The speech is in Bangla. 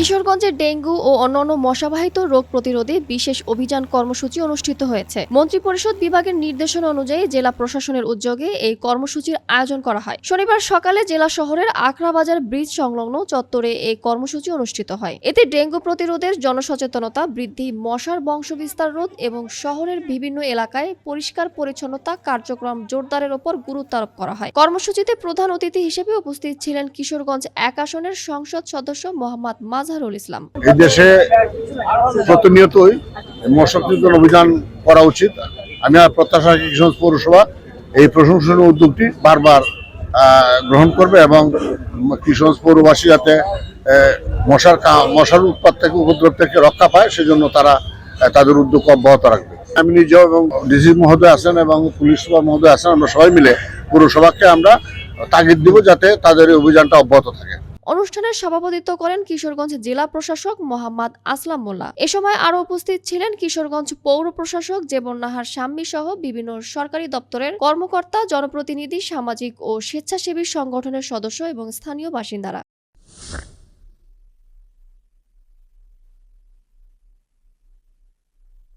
কিশোরগঞ্জে ডেঙ্গু ও অন্যান্য মশাবাহিত রোগ প্রতিরোধে বিশেষ অভিযান কর্মসূচি অনুষ্ঠিত হয়েছে। মন্ত্রিপরিষদ বিভাগের নির্দেশনা অনুযায়ী জেলা প্রশাসনের উদ্যোগে এই কর্মসূচির আয়োজন করা হয়। শনিবার সকালে জেলা শহরের আখড়াবাজার ব্রিজ সংলগ্ন চত্বরে এই কর্মসূচি অনুষ্ঠিত হয়। এতে ডেঙ্গু প্রতিরোধের জনসচেতনতা বৃদ্ধি, মশার বংশবিস্তার রোধ এবং শহরের বিভিন্ন এলাকায় পরিষ্কার পরিচ্ছন্নতা কার্যক্রম জোরদারের উপর গুরুত্ব আরোপ করা হয়। কর্মসূচিতে প্রধান অতিথি হিসেবে উপস্থিত ছিলেন কিশোরগঞ্জ ১ আসনের সংসদ সদস্য মোহাম্মদ মাজহারুল ইসলাম। এই দেশে প্রতিনিয়তই মশা নিয়ন্ত্রণ অভিযান করা উচিত। আমি প্রত্যাশা কিশোরগঞ্জ পৌরসভা এই প্রশংসনীয় উদ্যোগটি বারবার গ্রহণ করবে এবং কিশোরগঞ্জ পৌরবাসী যাতে মশার উৎপাত থেকে উপদ্রব থেকে রক্ষা পায় সেজন্য তারা তাদের উদ্যোগ অব্যাহত রাখবে। আমি নিজেও এবং ডিসি মহোদয় আছেন এবং পুলিশ সুপার মহোদয় আছেন, আমরা সবাই মিলে পৌরসভাকে আমরা তাগিদ দিব যাতে তাদের এই অভিযানটা অব্যাহত থাকে। অনুষ্ঠানের সভাপতিত্ব করেন কিশোরগঞ্জ জেলা প্রশাসক মোহাম্মদ আসলাম মোল্লা। এ সময় আরো উপস্থিত ছিলেন কিশোরগঞ্জ পৌর প্রশাসক জেবননাহার শাম্মী সহ বিভিন্ন সরকারি দপ্তরের কর্মকর্তা, জনপ্রতিনিধি, সামাজিক ও স্বেচ্ছাসেবী সংগঠনের সদস্য এবং স্থানীয় বাসিন্দারা।